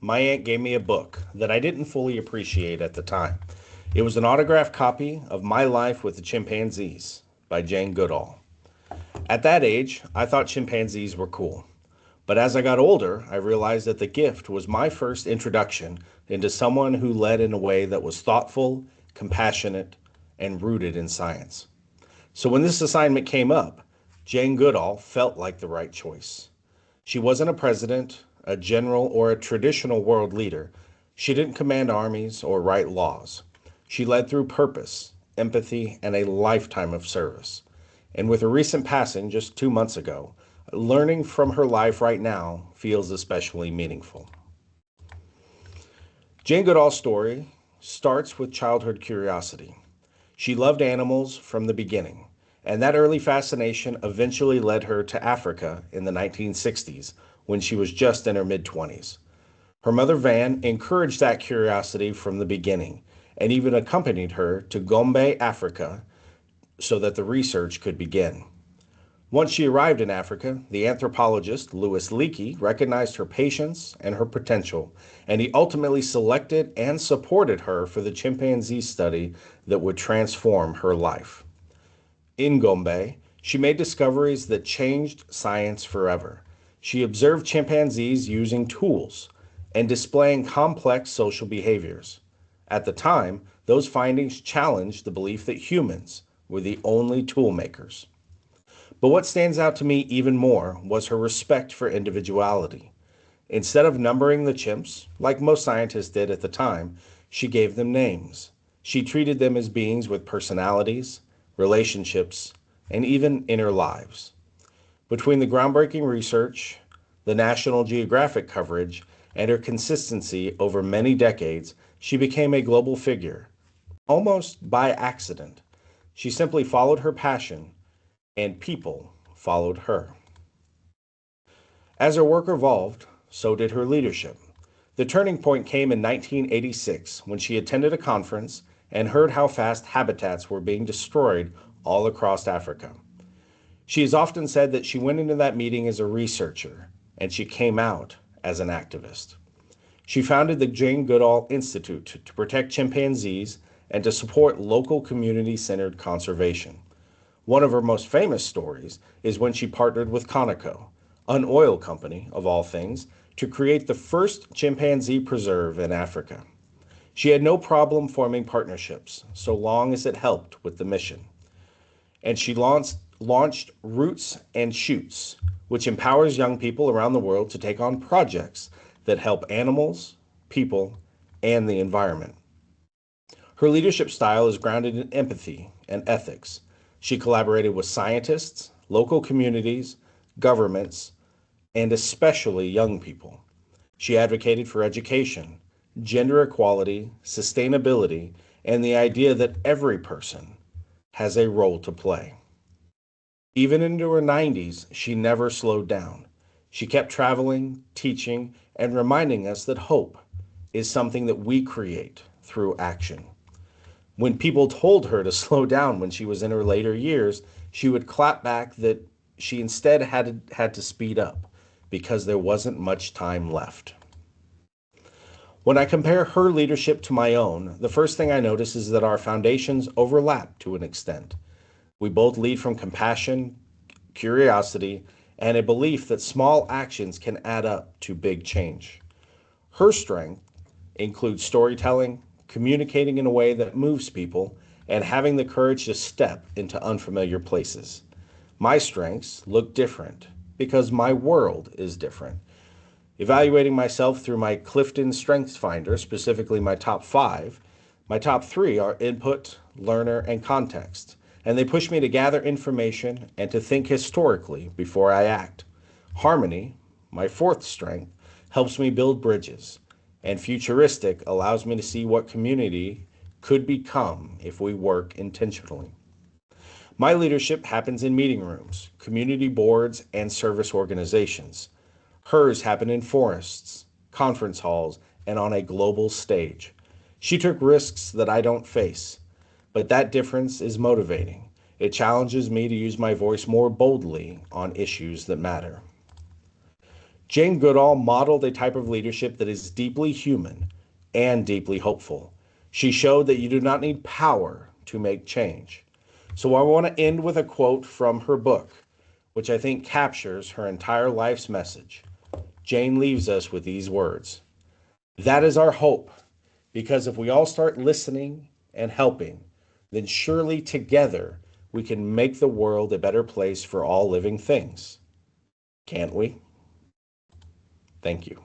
my aunt gave me a book that I didn't fully appreciate at the time. It was an autographed copy of My Life with the Chimpanzees by Jane Goodall. At that age, I thought chimpanzees were cool. But as I got older, I realized that the gift was my first introduction into someone who led in a way that was thoughtful, compassionate, and rooted in science. So when this assignment came up, Jane Goodall felt like the right choice. She wasn't a president, a general, or a traditional world leader. She didn't command armies or write laws. She led through purpose, empathy, and a lifetime of service. And with her recent passing just 2 months ago, learning from her life right now feels especially meaningful. Jane Goodall's story starts with childhood curiosity. She loved animals from the beginning, and that early fascination eventually led her to Africa in the 1960s when she was just in her mid 20s. Her mother, Van, encouraged that curiosity from the beginning and even accompanied her to Gombe, Africa, so that the research could begin. Once she arrived in Africa, the anthropologist Louis Leakey recognized her patience and her potential, and he ultimately selected and supported her for the chimpanzee study that would transform her life. In Gombe, she made discoveries that changed science forever. She observed chimpanzees using tools and displaying complex social behaviors. At the time, those findings challenged the belief that humans were the only tool makers. But what stands out to me even more was her respect for individuality. Instead of numbering the chimps, like most scientists did at the time, she gave them names. She treated them as beings with personalities, relationships, and even inner lives. Between the groundbreaking research, the National Geographic coverage, and her consistency over many decades, she became a global figure, almost by accident. She simply followed her passion, and people followed her. As her work evolved, so did her leadership. The turning point came in 1986 when she attended a conference and heard how fast habitats were being destroyed all across Africa. She has often said that she went into that meeting as a researcher and she came out as an activist. She founded the Jane Goodall Institute to protect chimpanzees and to support local community centered conservation. One of her most famous stories is when she partnered with Conoco, an oil company, of all things, to create the first chimpanzee preserve in Africa. She had no problem forming partnerships, so long as it helped with the mission. And she launched Roots and Shoots, which empowers young people around the world to take on projects that help animals, people, and the environment. Her leadership style is grounded in empathy and ethics. She collaborated with scientists, local communities, governments, and especially young people. She advocated for education, gender equality, sustainability, and the idea that every person has a role to play. Even into her 90s, she never slowed down. She kept traveling, teaching, and reminding us that hope is something that we create through action. When people told her to slow down when she was in her later years, she would clap back that she instead had to speed up because there wasn't much time left. When I compare her leadership to my own, the first thing I notice is that our foundations overlap to an extent. We both lead from compassion, curiosity, and a belief that small actions can add up to big change. Her strength includes storytelling, communicating in a way that moves people, and having the courage to step into unfamiliar places. My strengths look different because my world is different. Evaluating myself through my Clifton Strengths Finder, specifically my top five, my top three are input, learner, and context, and they push me to gather information and to think historically before I act. Harmony, my fourth strength, helps me build bridges, and futuristic allows me to see what community could become if we work intentionally. My leadership happens in meeting rooms, community boards, and service organizations. Hers happen in forests, conference halls, and on a global stage. She took risks that I don't face, but that difference is motivating. It challenges me to use my voice more boldly on issues that matter. Jane Goodall modeled a type of leadership that is deeply human and deeply hopeful. She showed that you do not need power to make change. So I want to end with a quote from her book, which I think captures her entire life's message. Jane leaves us with these words: "That is our hope, because if we all start listening and helping, then surely together we can make the world a better place for all living things. Can't we?" Thank you.